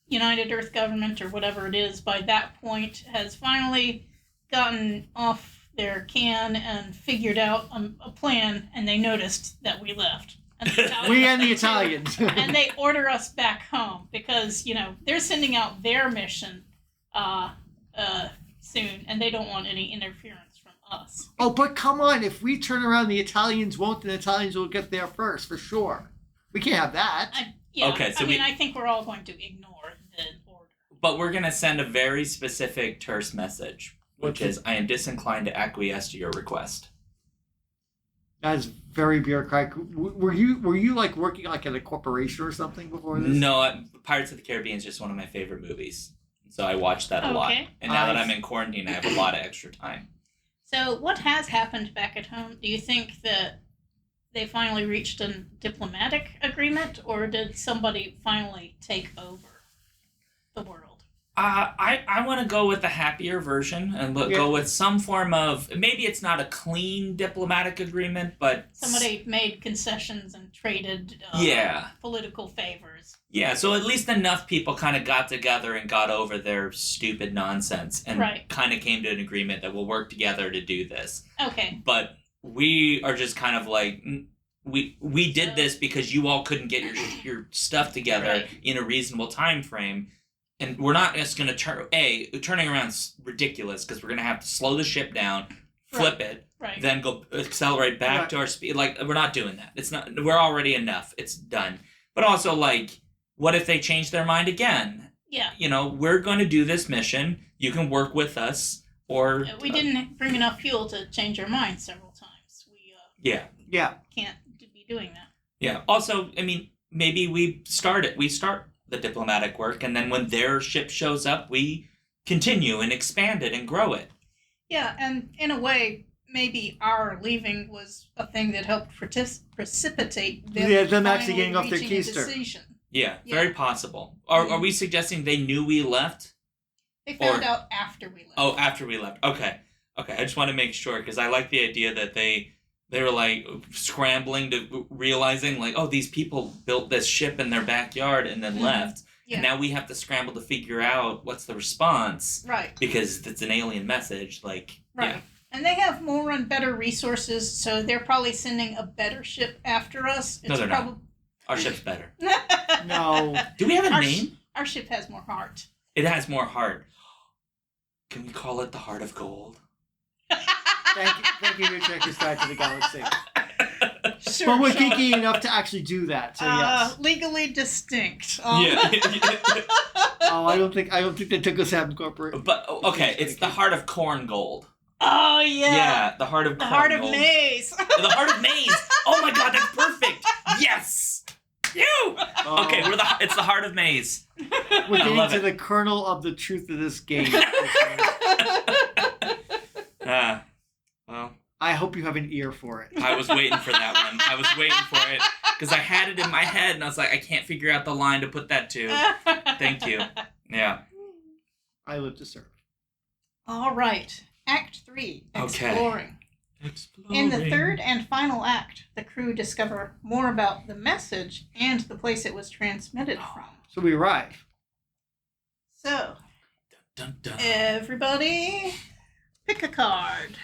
United Earth Government or whatever it is by that point has finally gotten off their can and figured out a plan, and they noticed that we left. We and the Italians. And they order us back home because, they're sending out their mission soon, and they don't want any interference from us. Oh, but come on. If we turn around, the Italians won't, and the Italians will get there first, for sure. We can't have that. Okay, so I think we're all going to ignore the order. But we're going to send a very specific terse message, which is, I am disinclined to acquiesce to your request. That's very bureaucratic. Were you working at a corporation or something before this? No, Pirates of the Caribbean is just one of my favorite movies. So I watched that a lot. And now that I'm in quarantine, I have a lot of extra time. So what has happened back at home? Do you think that they finally reached a diplomatic agreement, or did somebody finally take over the world? I want to go with the happier version and go with some form of, maybe it's not a clean diplomatic agreement, but... Somebody made concessions and traded political favors. Yeah, so at least enough people kind of got together and got over their stupid nonsense and kind of came to an agreement that we'll work together to do this. Okay. But we are just kind of like, we did this because you all couldn't get your stuff together in a reasonable time frame. And we're not just going to turning around's ridiculous because we're going to have to slow the ship down, flip it, then go accelerate back to our speed. Like, we're not doing that. It's not. We're already enough. It's done. But also, like, what if they change their mind again? Yeah. You know, we're going to do this mission. You can work with us, or we didn't bring enough fuel to change our mind several times. We can't be doing that. Yeah. Also, I mean, maybe we start the diplomatic work, and then when their ship shows up, we continue and expand it and grow it. Yeah, and in a way, maybe our leaving was a thing that helped precipitate them actually getting off their keister. Yeah, very possible. Are we suggesting they knew we left? They found out after we left. Oh, after we left. Okay. I just want to make sure, because I like the idea that they were, like, scrambling to realizing, like, oh, these people built this ship in their backyard and then left. Yeah. And now we have to scramble to figure out what's the response. Right. Because it's an alien message. Like, yeah. And they have more and better resources, so they're probably sending a better ship after us. No, they're not. Our ship's better. No. Do we have a name? Our ship has more heart. It has more heart. Can we call it the Heart of Gold? Thank you, Hitchhiker's to the Galaxy. Sure, but we're geeky enough to actually do that, so yes. Legally distinct. Yeah. I don't think they took us out of corporate. But okay, it's the Heart of Corn Gold. Oh yeah. Yeah, the Heart of Corn Gold. The Heart of Maize. The Heart of Maize. Oh my God, that's perfect. Yes. Okay, it's the Heart of Maize. We're getting to the kernel of the truth of this game. Well, I hope you have an ear for it. I was waiting for that one. I was waiting for it because I had it in my head and I was like, I can't figure out the line to put that to. Thank you. Yeah. I live to serve. All right. Act 3. Exploring. In the third and final act, the crew discover more about the message and the place it was transmitted from. So we arrive. So, dun, dun, dun. Everybody, pick a card.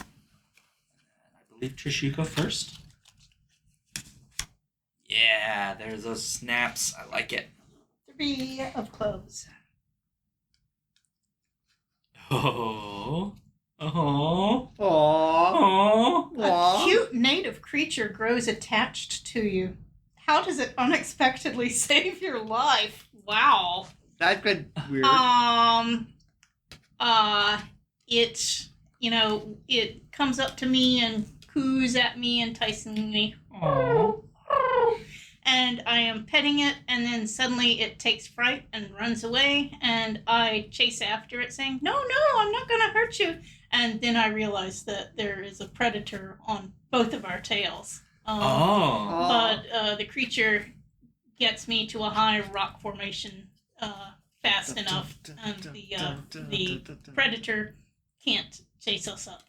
I believe Trish, you go first. Yeah, there's those snaps. I like it. 3 of clubs. Oh. A cute native creature grows attached to you. How does it unexpectedly save your life? Wow. That's been weird. It comes up to me and coos at me, enticing me. Aww. And I am petting it, and then suddenly it takes fright and runs away, and I chase after it saying, no, I'm not going to hurt you. And then I realize that there is a predator on both of our tails. But the creature gets me to a high rock formation fast enough, and the predator can't chase us up.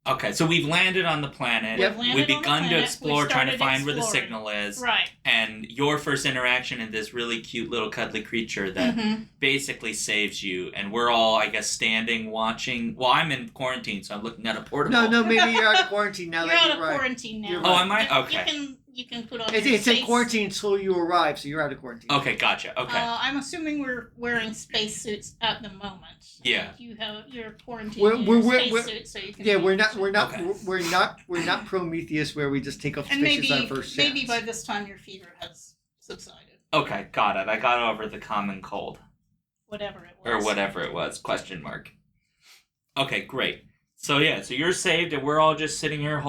Okay, so we've landed on the planet. Yep. We've begun to explore, trying to find where the signal is. Right. And your first interaction in this really cute little cuddly creature that basically saves you. And we're all, I guess, standing, watching. Well, I'm in quarantine, so I'm looking at a portable. No, maybe you're out of quarantine now. You're out of quarantine now. Oh, am I? Okay. You can put on It's in quarantine until you arrive, so you're out of quarantine. Okay, gotcha. Okay. I'm assuming we're wearing spacesuits at the moment. Yeah. You have your quarantine spacesuit, so you can. Yeah, we're not Prometheus where we just take off the spacesuits on first chance. Maybe by this time your fever has subsided. Okay, got it. I got over the common cold. Whatever it was. Question mark. Okay, great. So you're saved, and we're all just sitting here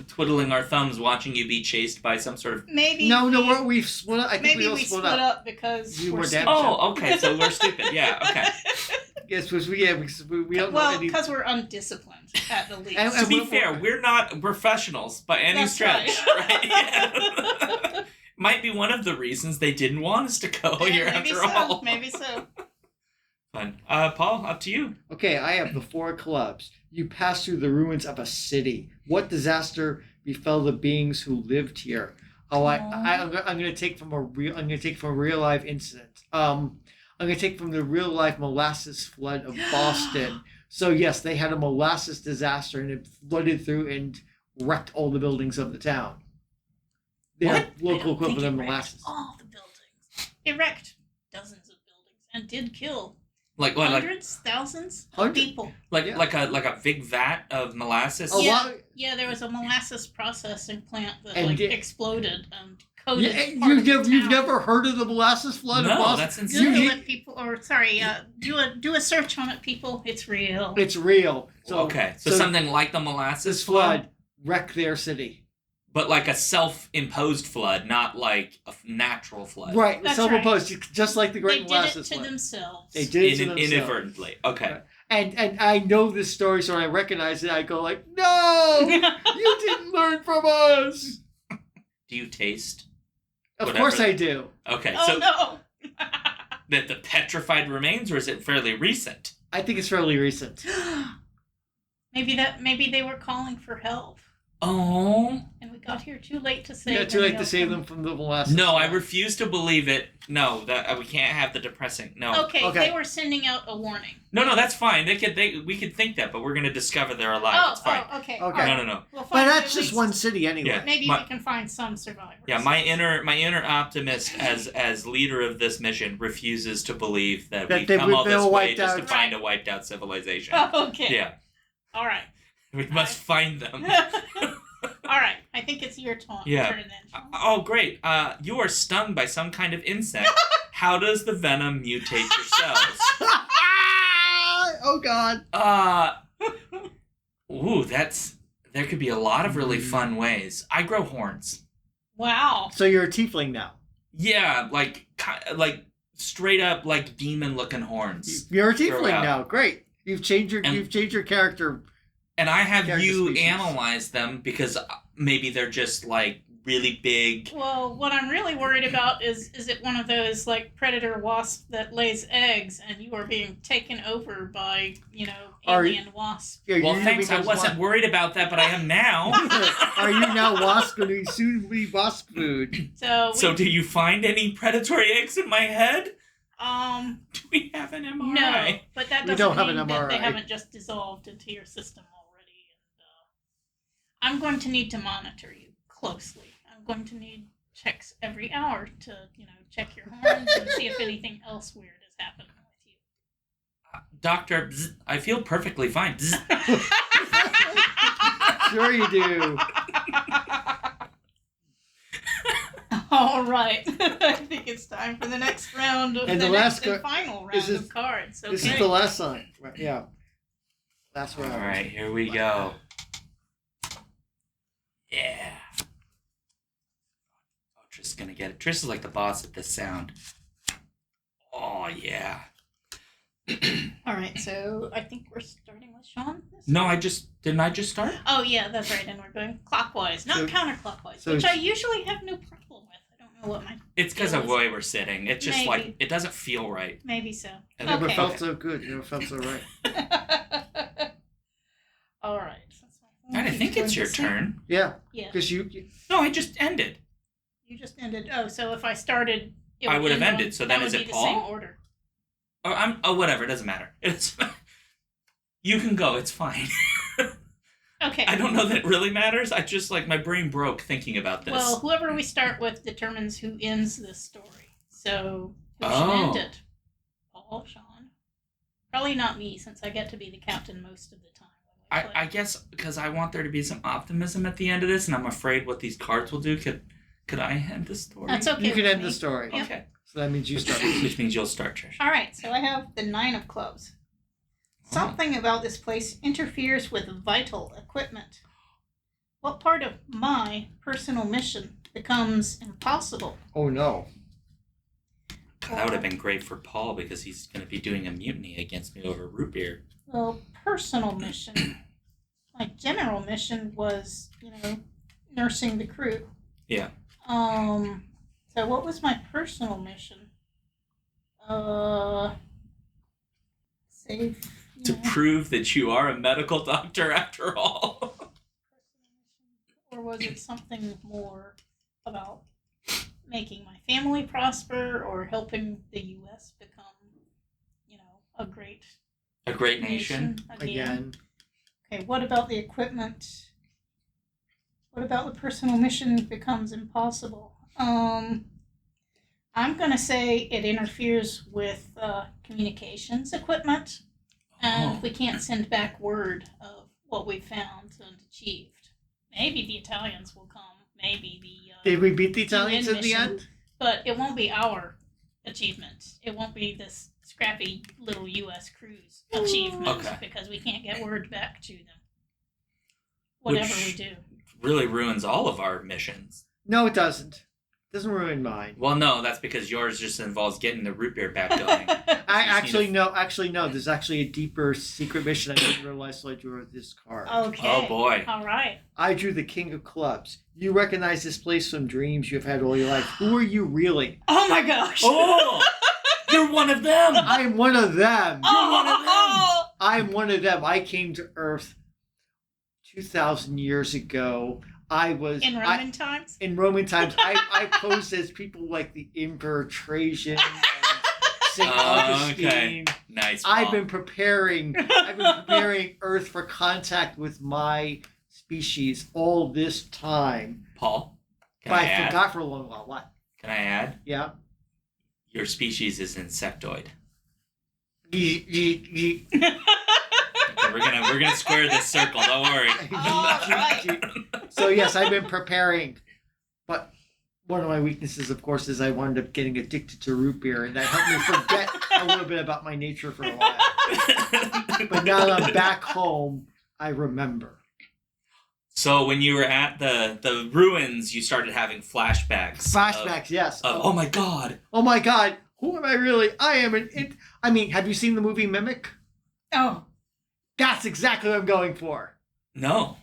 twiddling our thumbs, watching you be chased by some sort of. We've split up. I think we all split up because we're stupid. Oh, okay. So we're stupid. Yeah. Okay. Yes, because we don't know any. Because we're undisciplined at the least. And to be fair, we're not professionals by any stretch, right? Yeah. Might be one of the reasons they didn't want us to go here after all. Maybe so. Fun. Paul, up to you. Okay, I have the 4 clubs. You pass through the ruins of a city. What disaster befell the beings who lived here? I'm going to take from a real life incident. I'm going to take from the real life molasses flood of Boston. So yes, they had a molasses disaster and it flooded through, and wrecked all the buildings of the town. Their What? local equivalent of It wrecked molasses. all the buildings. It wrecked dozens of buildings and did kill Like what? hundreds, thousands of people. Like a big vat of molasses. Yeah, there was a molasses processing plant that exploded and coated. You've never heard of the molasses flood? No, that's insane. Google it, people. Do a search on it, people. It's real. It's real. So something like the molasses flood wrecked their city. But like a self-imposed flood, not like a natural flood. Right, self-imposed, just like the Great Molasses Flood. They did it to themselves. They did it to themselves. Inadvertently. Okay. Right. And I know this story, so when I recognize it, I go like, no! You didn't learn from us! Do you taste? Of course I do. Okay, oh, so... no! That the petrified remains, or is it fairly recent? I think it's fairly recent. Maybe they were calling for help. Oh. And we got here too late to save them. Yeah, too late to save them from the molasses. No, I refuse to believe it. No, that we can't have the depressing. No. Okay, they were sending out a warning. No, that's fine. We could think that, but we're gonna discover they're alive. It's fine. Okay. No. We'll but that's just one city anyway. Yeah, maybe we can find some survivors. Yeah, my inner optimist as leader of this mission refuses to believe that we come all this way just to find a wiped out civilization. Oh, okay. Yeah. All right. We must find them. All right, I think it's your turn then. Oh, great. You are stung by some kind of insect. How does the venom mutate your cells? Oh, God. There could be a lot of really fun ways. I grow horns. Wow. So you're a tiefling now? Yeah, like straight up like demon looking horns. You're a tiefling now. Great. You've changed your character. And I have you analyze them because maybe they're just like really big. Well, what I'm really worried about is it one of those like predator wasp that lays eggs and you are being taken over by, alien wasp? Well, thanks. I wasn't worried about that, but I am now. Are you now wasp going to soon be wasp food? So do you find any predatory eggs in my head? Do we have an MRI? No, but that doesn't mean that they haven't just dissolved into your system already. And I'm going to need to monitor you closely. I'm going to need checks every hour to, check your horns and see if anything else weird is happening with you. Doctor, I feel perfectly fine. Sure you do. All right. I think it's time for the next round of and final round of cards. Okay. This is the last one. Right, yeah. Last round. All right, here we go. Yeah. Oh, Trish is gonna get it. Trish is like the boss at this sound. Oh yeah. All right, so I think we're starting with Sean. No, didn't I just start? Oh yeah, that's right, and we're going clockwise, not counterclockwise, which I usually have no problem with. I don't know what my. It's because of the way we're sitting. It's just like it doesn't feel right. Maybe so. It never felt so good. It never felt so right. All right. I think it's your turn. Yeah. Because you. No, I just ended. You just ended. Oh, so if I started, I would have ended. So then is it Paul? The same order. Oh, whatever. It doesn't matter. You can go. It's fine. Okay. I don't know that it really matters. I just my brain broke thinking about this. Well, whoever we start with determines who ends this story. So who should end it? Paul, Sean. Probably not me, since I get to be the captain most of the time. I guess because I want there to be some optimism at the end of this, and I'm afraid what these cards will do. Could I end the story? That's okay. You can end the story. Yep. Okay. So that means you start. Which means you'll start, Trish. All right. So I have the 9 of clubs. Something about this place interferes with vital equipment. What part of my personal mission becomes impossible? Oh no. God, that would have been great for Paul because he's going to be doing a mutiny against me over root beer. Well, personal mission. My general mission was, nursing the crew. Yeah. So what was my personal mission? Save. To prove that you are a medical doctor after all. Or was it something more about making my family prosper or helping the U.S. become, a great nation again? Okay, what about the equipment? What about the personal mission becomes impossible? I'm going to say it interferes with communications equipment, and we can't send back word of what we found and achieved. Maybe the Italians will come. Maybe the Did we beat the Italians UN in the mission, end? But it won't be our achievement. It won't be this scrappy little U.S. cruise achievement because we can't get word back to them. Whatever we do. Really ruins all of our missions. No, it doesn't. It doesn't ruin mine. Well, no, that's because yours just involves getting the root beer back going. Actually, no. There's actually a deeper secret mission I didn't realize, so I drew this card. Okay. Oh, boy. All right. I drew the King of Clubs. You recognize this place from dreams you've had all your life. Who are you really? Oh, my gosh. Oh! You're one of them! I am one of them. You're one of them! I am one of them. I came to Earth 2,000 years ago. I was... In Roman times? In Roman times. I posed as people like the Emperor Trajan and St. Augustine. Okay. Nice, Paul. I've been preparing Earth for contact with my species all this time. Paul, But I forgot for a long while. What? Can I add? Yeah. Your species is insectoid. Ye. We're gonna square this circle. Don't worry. Right. So yes, I've been preparing, but one of my weaknesses, of course, is I wound up getting addicted to root beer, and that helped me forget a little bit about my nature for a while. But now that I'm back home, I remember. So when you were at the ruins, you started having flashbacks. Flashbacks, yes. Oh my God. Oh my God. Who am I really? I am I mean, have you seen the movie Mimic? Oh. That's exactly what I'm going for. No,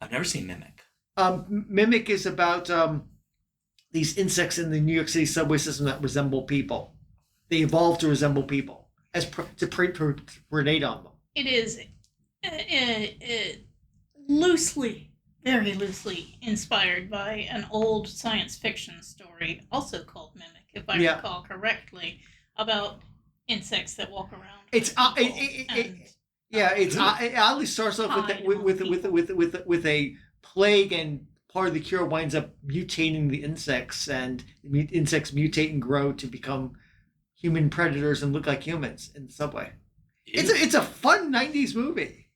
I've never seen Mimic. Mimic is about these insects in the New York City subway system that resemble people. They evolve to resemble people to predate on them. It is loosely, very loosely inspired by an old science fiction story, also called Mimic, if I recall correctly, about insects that walk around. It oddly starts off with a plague, and part of the cure winds up mutating the insects, and insects mutate and grow to become human predators and look like humans in the subway. Ew. It's a fun 90s movie.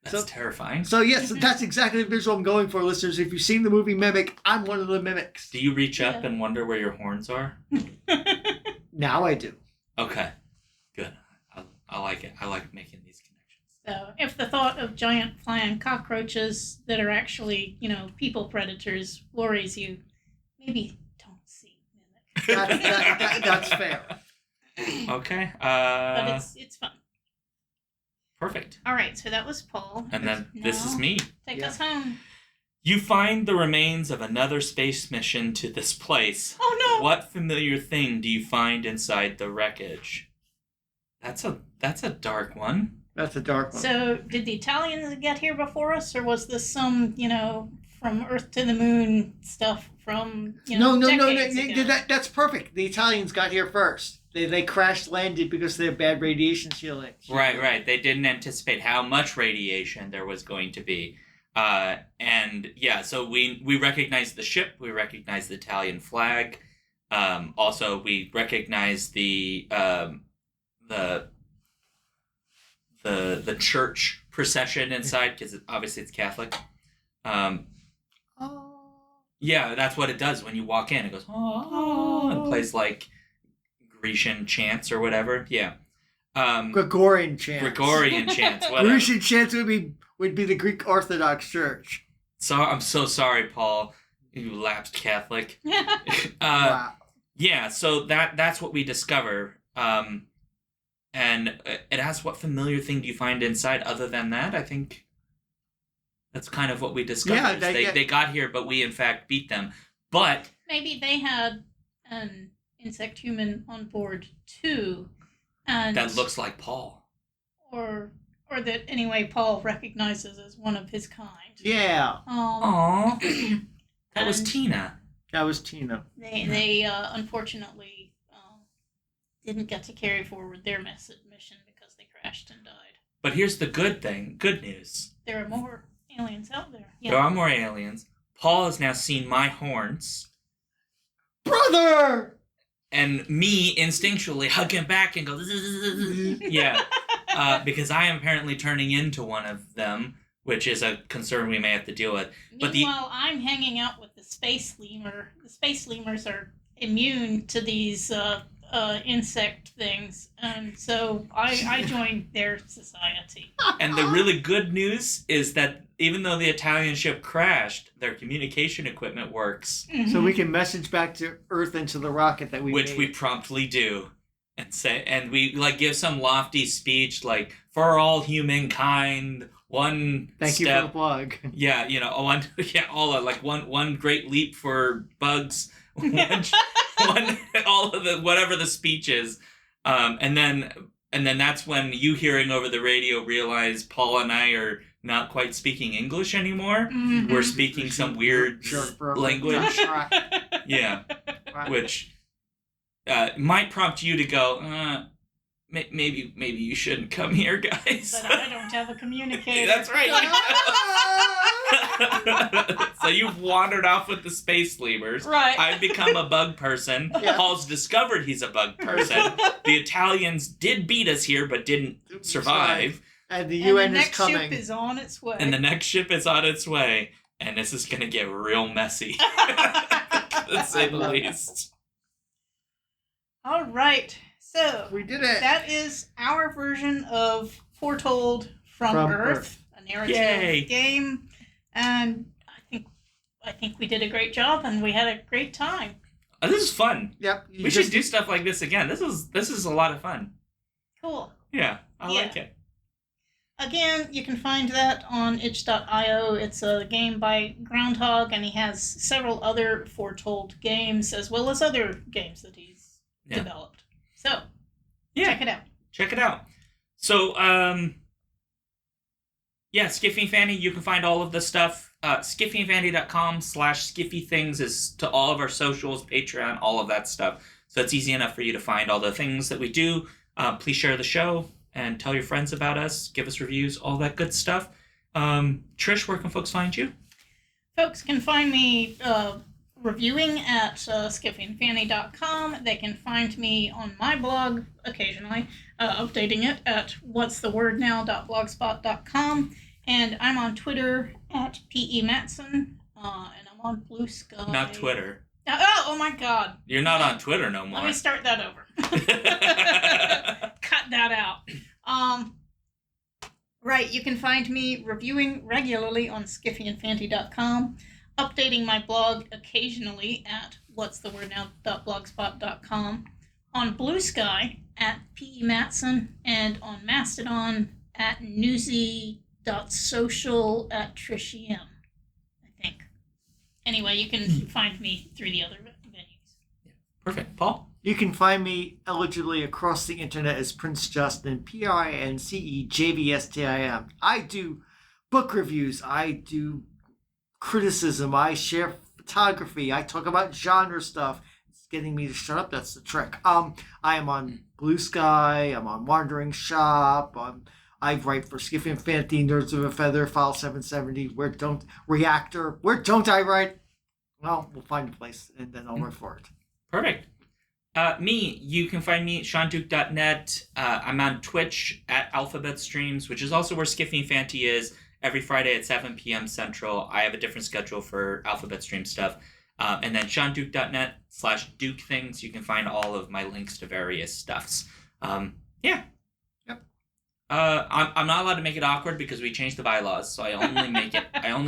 That's terrifying. So yes, that's exactly the visual I'm going for, listeners. If you've seen the movie Mimic, I'm one of the mimics. Do you reach up and wonder where your horns are? Now I do. Okay, good. I like it. I like making these connections. So if the thought of giant flying cockroaches that are actually, people predators worries you, maybe don't see Mimic. That's fair. Okay. But it's fun. Perfect. All right, so that was Paul. And then this is me. Take us home. You find the remains of another space mission to this place. Oh no! What familiar thing do you find inside the wreckage? That's a dark one. That's a dark one. So, did the Italians get here before us, or was this some, from Earth to the Moon stuff from, No. decades ago? That's perfect. The Italians got here first. They crash landed because they have bad radiation shielding. Right. They didn't anticipate how much radiation there was going to be. So we recognize the ship. We recognize the Italian flag. Also, we recognize the church procession inside, because obviously it's Catholic. Yeah, that's what it does when you walk in. It goes, oh, and plays like Grecian chants or whatever. Yeah. Gregorian chants. Whatever. Grecian chants would be the Greek Orthodox Church. So I'm so sorry, Paul, you lapsed Catholic. Wow. Yeah, so that's what we discover. And it asks, what familiar thing do you find inside? Other than that, I think that's kind of what we discovered. Yeah, they got here, but we in fact beat them. But maybe they had an insect human on board too, and that looks like Paul, or that anyway Paul recognizes as one of his kind. Yeah. Aww. That was Tina. They unfortunately didn't get to carry forward their mission because they crashed and died. But here's the good news. There are more aliens out there. Yeah. There are more aliens. Paul has now seen my horns. Brother! And me instinctually hug him back and go, yeah. Because I am apparently turning into one of them, which is a concern we may have to deal with. Meanwhile, I'm hanging out with the space lemur. The space lemurs are immune to these insect things, and so I joined their society. And the really good news is that even though the Italian ship crashed, their communication equipment works. Mm-hmm. So we can message back to Earth and to the rocket that we Which made. we promptly do. And we give some lofty speech like, for all humankind, one Thank step. you for the plug. Yeah, one great leap for bugs. All of the whatever the speech is, and then that's when you hearing over the radio realize Paul and I are not quite speaking English anymore. Mm-hmm. We're speaking some weird language. Yeah, which might prompt you to go, maybe you shouldn't come here, guys. But I don't have a communicator. That's right. So you've wandered off with the space lemurs. Right. I've become a bug person. Yeah. Paul's discovered he's a bug person. The Italians did beat us here, but didn't survive. And the UN is coming. And the next ship is on its way. And the next ship is on its way. And this is going to get real messy. To say the least. All right. So We did it. that is our version of Foretold from Earth, a narrative game, and I think we did a great job, and we had a great time. This is fun. Yep. We should do stuff like this again. This is a lot of fun. Cool. Yeah, I like it. Again, you can find that on itch.io. It's a game by Groundhog, and he has several other Foretold games, as well as other games that he's developed. So, check it out. Check it out. So, Skiffy and Fanny, you can find all of the stuff. skiffyandfanny.com/skiffythings is to all of our socials, Patreon, all of that stuff. So it's easy enough for you to find all the things that we do. Please share the show and tell your friends about us. Give us reviews, all that good stuff. Trish, where can folks find you? Folks can find me reviewing at skiffyandfanny.com. They can find me on my blog occasionally, updating it at whatsthewordnow.blogspot.com. And I'm on Twitter at PEMatson, and I'm on Blue Sky. Not Twitter. Oh my God. You're not on Twitter no more. Let me start that over. Cut that out. Right, you can find me reviewing regularly on skiffyandfanty.com, updating my blog occasionally at whatsthewordnow.blogspot.com, on Blue Sky at PEMatson, and on Mastodon at newsy.social at Trishiam, I think. Anyway, you can find me through the other venues. Perfect. Paul? You can find me eligibly across the internet as Prince Justin, PRINCEJVSTIM. I do book reviews. I do criticism. I share photography. I talk about genre stuff. It's getting me to shut up. That's the trick. I am on Blue Sky. I'm on Wandering Shop. I write for Skiffy and Fantasy, Nerds of a Feather, File 770. Reactor. Where don't I write? Well, we'll find a place, and then I'll write for it. Perfect. You can find me at SeanDuke.net. I'm on Twitch at Alphabet Streams, which is also where Skiffy and Fantasy is, every Friday at 7 p.m. Central. I have a different schedule for Alphabet Stream stuff. And then SeanDuke.net/DukeThings. You can find all of my links to various stuffs. Yep. I'm not allowed to make it awkward because we changed the bylaws, so I only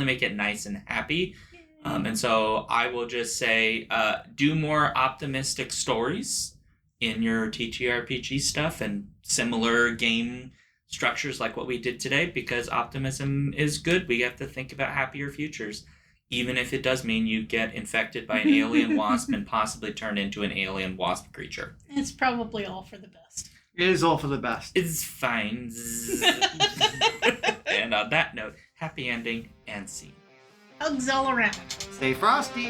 make it nice and happy. And so I will just say, do more optimistic stories in your TTRPG stuff and similar game structures like what we did today, because optimism is good. We have to think about happier futures, even if it does mean you get infected by an alien wasp and possibly turn into an alien wasp creature. It's probably all for the best. It is all for the best. It's fine. And on that note, happy ending and scene. Hugs all around. Stay frosty.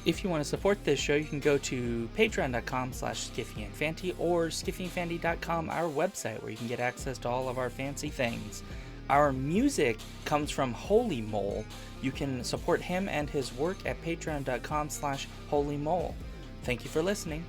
If you want to support this show, you can go to patreon.com/skiffyandfanty or skiffyandfanty.com, our website, where you can get access to all of our fancy things. Our music comes from Holy Mole. You can support him and his work at patreon.com/holymole. Thank you for listening.